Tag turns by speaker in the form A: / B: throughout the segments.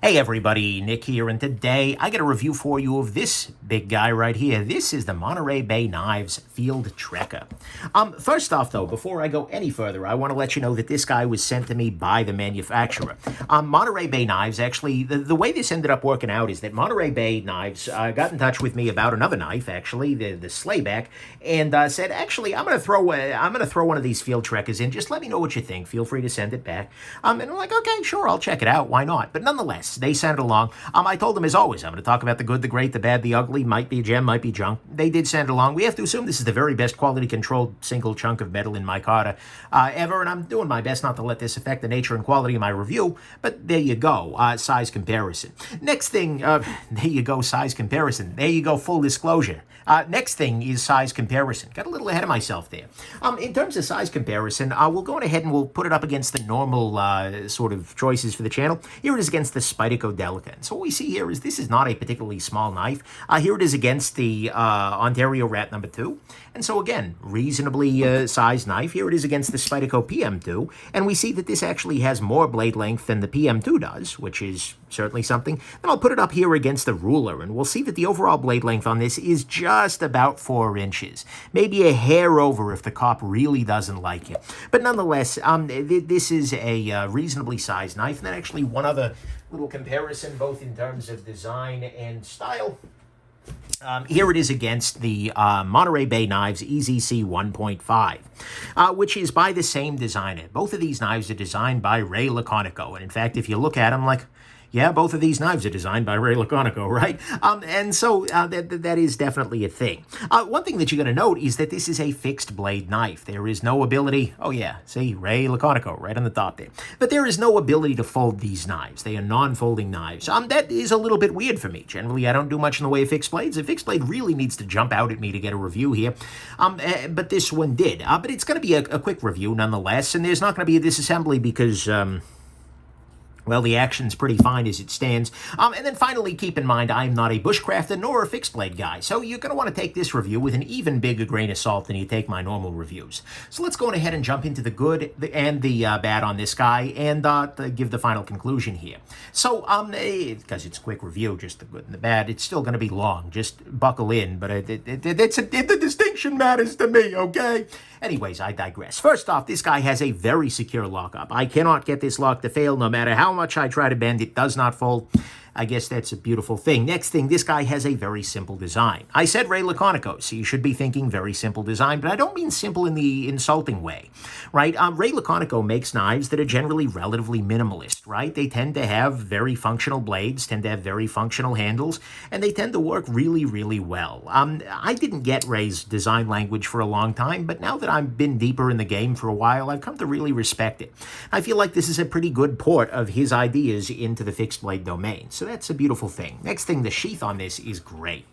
A: Hey everybody, Nick here, and today I got a review for you of this big guy right here. This is the Monterey Bay Knives Fieldtrekker. First off though, before I go any further, I want to let you know that this guy was sent to me by the manufacturer. Monterey Bay Knives, actually, the way this ended up working out is that Monterey Bay Knives got in touch with me about another knife, actually, the Slayback, and said, actually, I'm gonna throw one of these Fieldtrekkers in. Just let me know what you think. Feel free to send it back. And I'm like, okay, sure, I'll check it out. Why not? But nonetheless, they sent it along. I told them, as always, I'm going to talk about the good, the great, the bad, the ugly. Might be a gem, might be junk. They did send it along. We have to assume this is the very best quality controlled single chunk of metal in micarta ever, and I'm doing my best not to let this affect the nature and quality of my review, but there you go, size comparison. Next thing, there you go, size comparison. There you go, full disclosure. Next thing is size comparison. Got a little ahead of myself there. In terms of size comparison, we'll go ahead and we'll put it up against the normal sort of choices for the channel. Here it is against the Spyderco Delica. And so what we see here is this is not a particularly small knife. Here it is against the Ontario Rat number 2. And so again, reasonably sized knife. Here it is against the Spyderco PM2. And we see that this actually has more blade length than the PM2 does, which is certainly something. Then I'll put it up here against the Ruler, and we'll see that the overall blade length on this is just about 4 inches. Maybe a hair over if the cop really doesn't like it. But nonetheless, this is a reasonably sized knife. And then actually one other little comparison, both in terms of design and style. Here it is against the Monterey Bay Knives EZC 1.5, which is by the same designer. Both of these knives are designed by Ray Laconico. And in fact, if you look at them, like, yeah, both of these knives are designed by Ray Laconico, right? And so that is definitely a thing. One thing that you're going to note is that this is a fixed blade knife. There is no ability, oh yeah, see, Ray Laconico right on the top there. But there is no ability to fold these knives. They are non-folding knives. That is a little bit weird for me. Generally, I don't do much in the way of fixed blades. A fixed blade really needs to jump out at me to get a review here. But this one did. But it's going to be a quick review nonetheless, and there's not going to be a disassembly because well, the action's pretty fine as it stands. And then finally, keep in mind, I'm not a bushcrafter nor a fixed blade guy, so you're going to want to take this review with an even bigger grain of salt than you take my normal reviews. So let's go on ahead and jump into the good and the bad on this guy and give the final conclusion here. So, because it's a quick review, just the good and the bad, it's still going to be long. Just buckle in, but the distinction matters to me, okay? Anyways, I digress. First off, this guy has a very secure lockup. I cannot get this lock to fail no matter how much I try to bend. It does not fold. I guess that's a beautiful thing. Next thing, this guy has a very simple design. I said Ray Laconico, so you should be thinking very simple design, but I don't mean simple in the insulting way, right? Ray Laconico makes knives that are generally relatively minimalist, right? They tend to have very functional blades, tend to have very functional handles, and they tend to work really, really well. I didn't get Ray's design language for a long time, but now that I've been deeper in the game for a while, I've come to really respect it. I feel like this is a pretty good port of his ideas into the fixed blade domain. So that's a beautiful thing. Next thing, the sheath on this is great.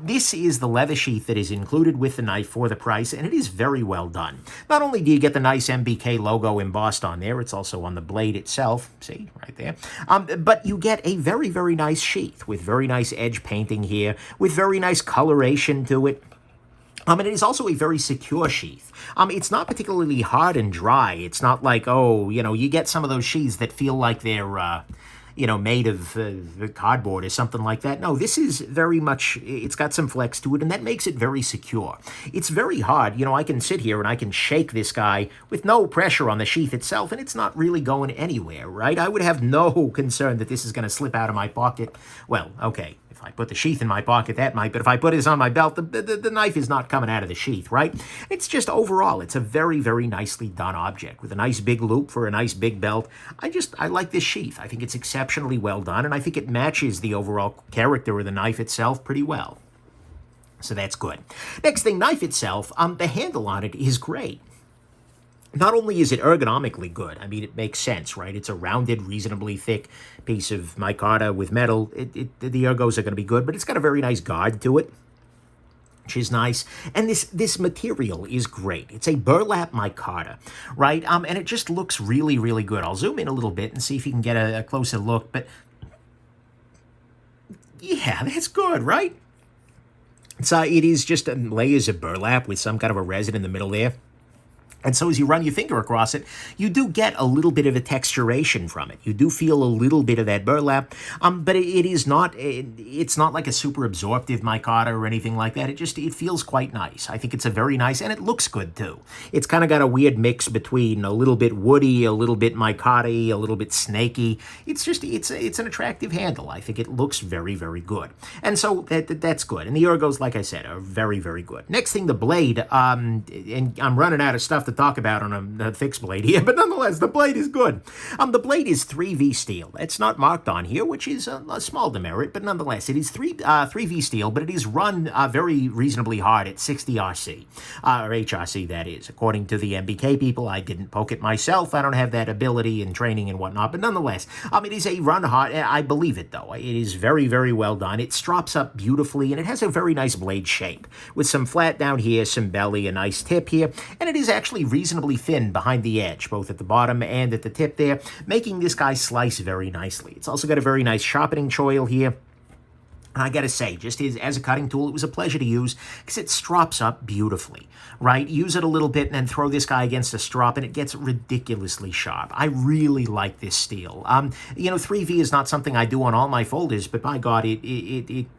A: This is the leather sheath that is included with the knife for the price, and it is very well done. Not only do you get the nice MBK logo embossed on there, it's also on the blade itself, see, right there, but you get a very, very nice sheath with very nice edge painting here, with very nice coloration to it. And it is also a very secure sheath. It's not particularly hard and dry. It's not like, oh, you get some of those sheaths that feel like they're made of cardboard or something like that. No, this is very much, it's got some flex to it, and that makes it very secure. It's very hard. I can sit here and I can shake this guy with no pressure on the sheath itself, and it's not really going anywhere, right? I would have no concern that this is going to slip out of my pocket. Well, okay. If I put the sheath in my pocket, that might, but if I put this on my belt, the knife is not coming out of the sheath, right? It's just overall, it's a very, very nicely done object with a nice big loop for a nice big belt. I like this sheath. I think it's exceptionally well done, and I think it matches the overall character of the knife itself pretty well. So that's good. Next thing, knife itself, the handle on it is great. Not only is it ergonomically good, I mean, it makes sense, right? It's a rounded, reasonably thick piece of micarta with metal. The ergos are going to be good, but it's got a very nice guard to it, which is nice. And this material is great. It's a burlap micarta, right? And it just looks really, really good. I'll zoom in a little bit and see if you can get a closer look, but yeah, that's good, right? It is just layers of burlap with some kind of a resin in the middle there. And so as you run your finger across it, you do get a little bit of a texturation from it. You do feel a little bit of that burlap, but it is not, it's not like a super absorptive micarta or anything like that. It feels quite nice. I think it's a very nice, and it looks good too. It's kind of got a weird mix between a little bit woody, a little bit micarta-y, a little bit snaky. It's an attractive handle. I think it looks very, very good. And so that's good. And the ergos, like I said, are very, very good. Next thing, the blade, and I'm running out of stuff to talk about on a fixed blade here, but nonetheless, the blade is good. The blade is 3V steel. It's not marked on here, which is a small demerit, but nonetheless, it is 3V steel, but it is run very reasonably hard at 60 RC, or HRC, that is. According to the MBK people, I didn't poke it myself. I don't have that ability and training and whatnot, but nonetheless, it is a run hard. I believe it, though. It is very, very well done. It strops up beautifully, and it has a very nice blade shape, with some flat down here, some belly, a nice tip here, and it is actually reasonably thin behind the edge, both at the bottom and at the tip there, making this guy slice very nicely. It's also got a very nice sharpening choil here. And I gotta say, just as a cutting tool, it was a pleasure to use because it strops up beautifully, right? Use it a little bit and then throw this guy against a strop and it gets ridiculously sharp. I really like this steel. 3V is not something I do on all my folders, but by God, it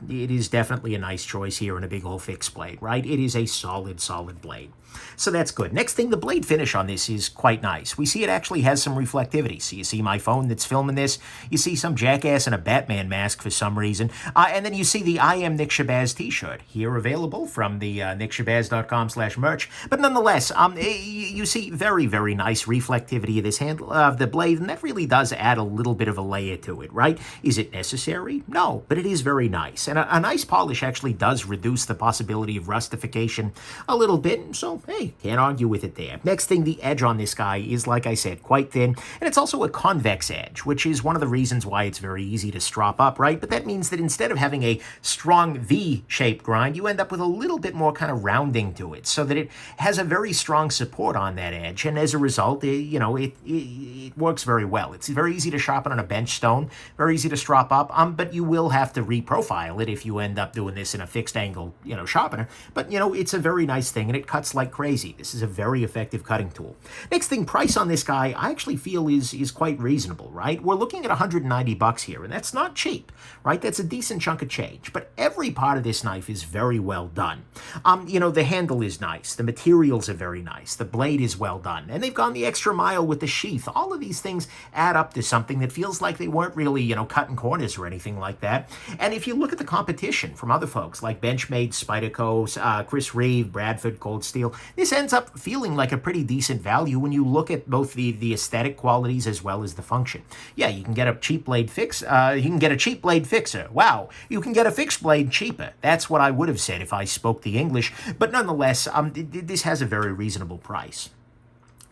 A: is definitely a nice choice here in a big old fixed blade, right? It is a solid, solid blade. So that's good. Next thing, the blade finish on this is quite nice. We see it actually has some reflectivity. So you see my phone that's filming this. You see some jackass in a Batman mask for some reason. And then you see the I Am Nick Shabazz t-shirt here available from the nickshabazz.com/merch. But nonetheless, you see very, very nice reflectivity of this handle of the blade, and that really does add a little bit of a layer to it, right? Is it necessary? No, but it is very nice. And a nice polish actually does reduce the possibility of rustification a little bit. So hey, can't argue with it there. Next thing, the edge on this guy is, like I said, quite thin, and it's also a convex edge, which is one of the reasons why it's very easy to strop up, right? But that means that instead of having a strong V-shaped grind, you end up with a little bit more kind of rounding to it, so that it has a very strong support on that edge, and as a result, it works very well. It's very easy to sharpen on a bench stone, very easy to strop up, but you will have to reprofile it if you end up doing this in a fixed angle, sharpener. But, it's a very nice thing, and it cuts like crazy. This is a very effective cutting tool. Next thing, price on this guy, I actually feel is quite reasonable, right? We're looking at $190 here, and that's not cheap, right? That's a decent chunk of change, but every part of this knife is very well done. The handle is nice. The materials are very nice. The blade is well done, and they've gone the extra mile with the sheath. All of these things add up to something that feels like they weren't really, cutting corners or anything like that. And if you look at the competition from other folks like Benchmade, Spyderco, Chris Reeve, Bradford, Cold Steel, this ends up feeling like a pretty decent value when you look at both the aesthetic qualities as well as the function. Yeah, you can get a cheap blade fixer. Wow, you can get a fixed blade cheaper. That's what I would have said if I spoke the English. But nonetheless, this has a very reasonable price.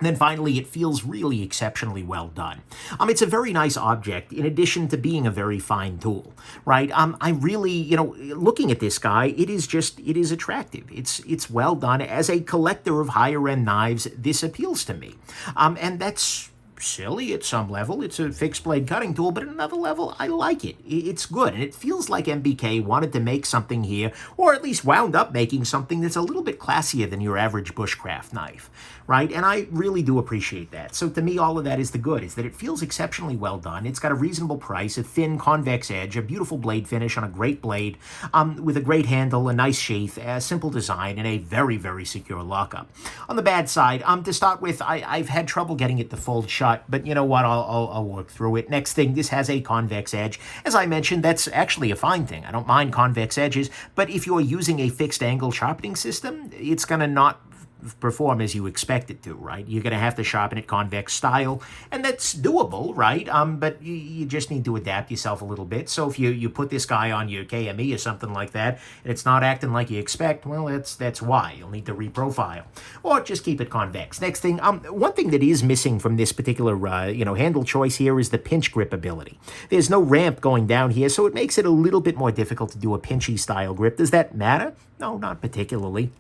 A: And then finally, it feels really exceptionally well done. It's a very nice object in addition to being a very fine tool, right? I really, looking at this guy, it is attractive. It's well done. As a collector of higher end knives, this appeals to me. And that's silly at some level. It's a fixed blade cutting tool, but at another level, I like it. It's good, and it feels like MBK wanted to make something here, or at least wound up making something that's a little bit classier than your average bushcraft knife, right? And I really do appreciate that. So to me, all of that is the good, is that it feels exceptionally well done. It's got a reasonable price, a thin convex edge, a beautiful blade finish on a great blade, with a great handle, a nice sheath, a simple design, and a very, very secure lockup. On the bad side, to start with, I've had trouble getting it to fold shut, but you know what, I'll work through it. Next thing, this has a convex edge. As I mentioned, that's actually a fine thing. I don't mind convex edges, but if you're using a fixed angle sharpening system, it's going to not perform as you expect it to, right? You're going to have to sharpen it convex style, and that's doable, right? But you just need to adapt yourself a little bit. So if you put this guy on your KME or something like that, and it's not acting like you expect, well, that's why. You'll need to reprofile, or just keep it convex. Next thing, one thing that is missing from this particular, handle choice here is the pinch grip ability. There's no ramp going down here, so it makes it a little bit more difficult to do a pinchy style grip. Does that matter? No, not particularly.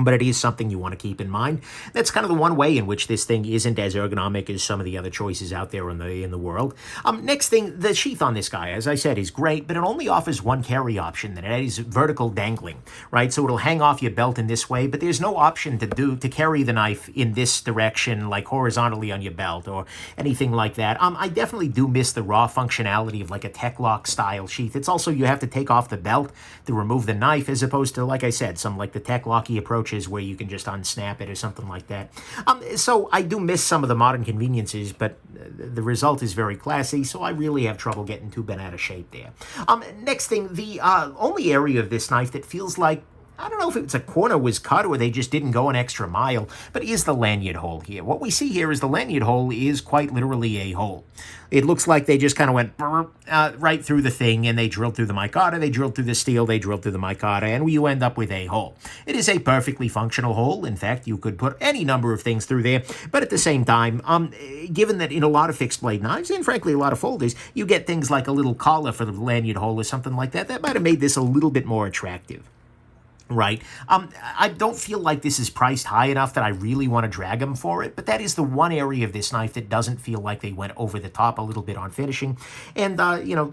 A: but it is something you want to keep in mind. That's kind of the one way in which this thing isn't as ergonomic as some of the other choices out there in the world. Next thing, the sheath on this guy, as I said, is great, but it only offers one carry option, and that is vertical dangling, right? So it'll hang off your belt in this way, but there's no option to carry the knife in this direction, like horizontally on your belt or anything like that. I definitely do miss the raw functionality of like a tech lock style sheath. It's also, you have to take off the belt to remove the knife, as opposed to, like I said, some like the tech locky approach where you can just unsnap it or something like that. So I do miss some of the modern conveniences, but the result is very classy, so I really have trouble getting too bent out of shape there. Next thing, the only area of this knife that feels like, I don't know if it's a corner was cut or they just didn't go an extra mile, but is the lanyard hole here. What we see here is the lanyard hole is quite literally a hole. It looks like they just kind of went right through the thing, and they drilled through the micarta, they drilled through the steel, they drilled through the micarta, and you end up with a hole. It is a perfectly functional hole. In fact, you could put any number of things through there, but at the same time, given that in a lot of fixed blade knives, and frankly a lot of folders, you get things like a little collar for the lanyard hole or something like that, that might have made this a little bit more attractive. Right. I don't feel like this is priced high enough that I really want to drag them for it, but that is the one area of this knife that doesn't feel like they went over the top a little bit on finishing. And,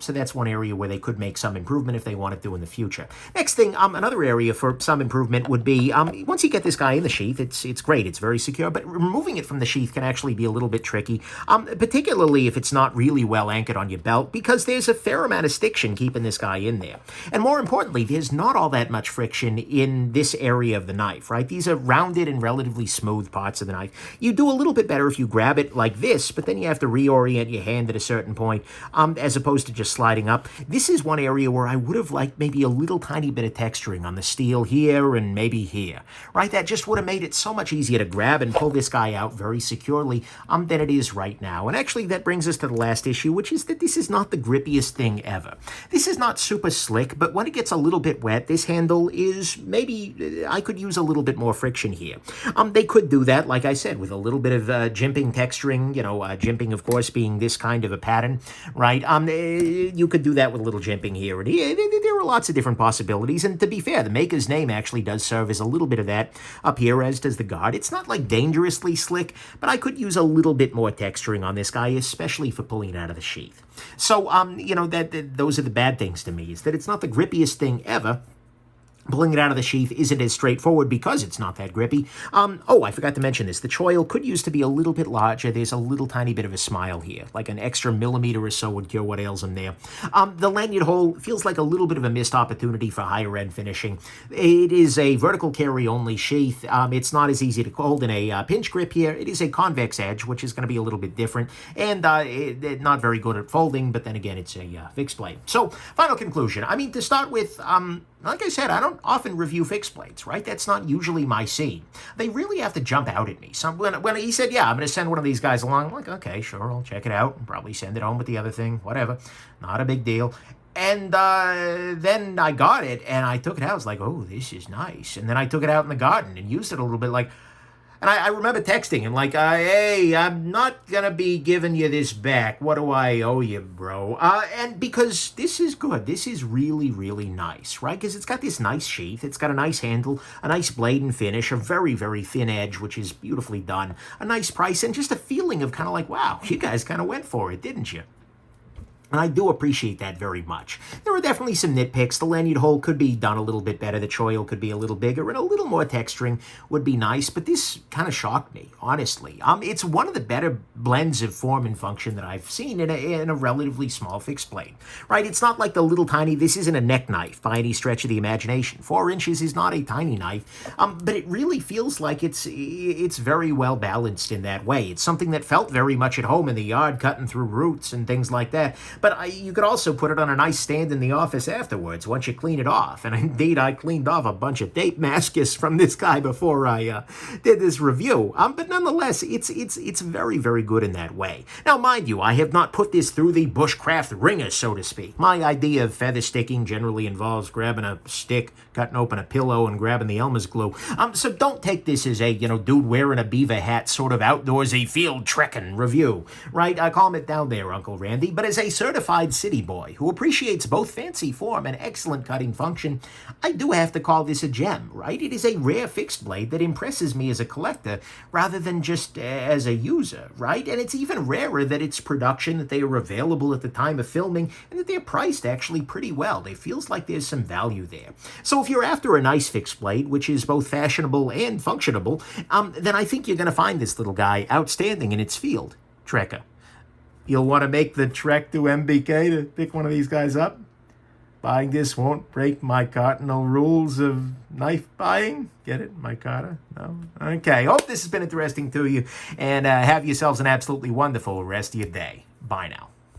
A: so that's one area where they could make some improvement if they wanted to in the future. Next thing, another area for some improvement would be, once you get this guy in the sheath, it's great, it's very secure, but removing it from the sheath can actually be a little bit tricky, particularly if it's not really well anchored on your belt, because there's a fair amount of stiction keeping this guy in there. And more importantly, there's not all that much friction in this area of the knife, right? These are rounded and relatively smooth parts of the knife. You do a little bit better if you grab it like this, but then you have to reorient your hand at a certain point, as opposed to just sliding up. This is one area where I would have liked maybe a little tiny bit of texturing on the steel here and maybe here, right? That just would have made it so much easier to grab and pull this guy out very securely than it is right now. And actually, that brings us to the last issue, which is that this is not the grippiest thing ever. This is not super slick, but when it gets a little bit wet, this handle is maybe I could use a little bit more friction here. They could do that, like I said, with a little bit of jimping texturing, jimping, of course, being this kind of a pattern, right? You could do that with a little jimping here and here. There are lots of different possibilities, and to be fair, the maker's name actually does serve as a little bit of that up here, as does the guard. It's not like dangerously slick, but I could use a little bit more texturing on this guy, especially for pulling it out of the sheath. So, those are the bad things to me, is that it's not the grippiest thing ever. Pulling it out of the sheath isn't as straightforward because it's not that grippy. I forgot to mention this. The choil could use to be a little bit larger. There's a little tiny bit of a smile here, like an extra millimeter or so would cure what ails them there. The lanyard hole feels like a little bit of a missed opportunity for higher end finishing. It is a vertical carry only sheath. It's not as easy to hold in a pinch grip here. It is a convex edge, which is going to be a little bit different, and not very good at folding, but then again, it's a fixed blade. So, final conclusion. To start with, like I said, I don't often review fixed blades, right? That's not usually my scene. They really have to jump out at me. So when he said, yeah, I'm going to send one of these guys along, I'm like, okay, sure, I'll check it out and probably send it home with the other thing, whatever. Not a big deal. And then I got it, and I took it out. I was like, oh, this is nice. And then I took it out in the garden and used it a little bit like... And I remember texting him like, hey, I'm not going to be giving you this back. What do I owe you, bro? And because this is good. This is really, really nice, right? Because it's got this nice sheath. It's got a nice handle, a nice blade and finish, a very, very thin edge, which is beautifully done, a nice price, and just a feeling of kind of like, wow, you guys kind of went for it, didn't you? And I do appreciate that very much. There are definitely some nitpicks. The lanyard hole could be done a little bit better. The choil could be a little bigger, and a little more texturing would be nice. But this kind of shocked me, honestly. It's one of the better blends of form and function that I've seen in a relatively small fixed blade, right? It's not like the little tiny, this isn't a neck knife by any stretch of the imagination. 4 inches is not a tiny knife, but it really feels like it's very well balanced in that way. It's something that felt very much at home in the yard, cutting through roots and things like that. But you could also put it on a nice stand in the office afterwards once you clean it off. And indeed, I cleaned off a bunch of tape masks from this guy before I did this review. But nonetheless, it's very, very good in that way. Now, mind you, I have not put this through the bushcraft ringer, so to speak. My idea of feather sticking generally involves grabbing a stick, cutting open a pillow, and grabbing the Elmer's glue. So don't take this as a, dude wearing a beaver hat sort of outdoorsy field trekking review, right? Calm it down there, Uncle Randy. But as a certified city boy who appreciates both fancy form and excellent cutting function, I do have to call this a gem, right? It is a rare fixed blade that impresses me as a collector rather than just as a user, right? And it's even rarer that it's production, that they are available at the time of filming, and that they're priced actually pretty well. It feels like there's some value there. So if you're after a nice fixed blade, which is both fashionable and functionable, then I think you're going to find this little guy outstanding in its field. Trekker. You'll want to make the trek to MBK to pick one of these guys up. Buying this won't break my cardinal rules of knife buying. Get it? My Carter? No? Okay. Hope this has been interesting to you. And have yourselves an absolutely wonderful rest of your day. Bye now.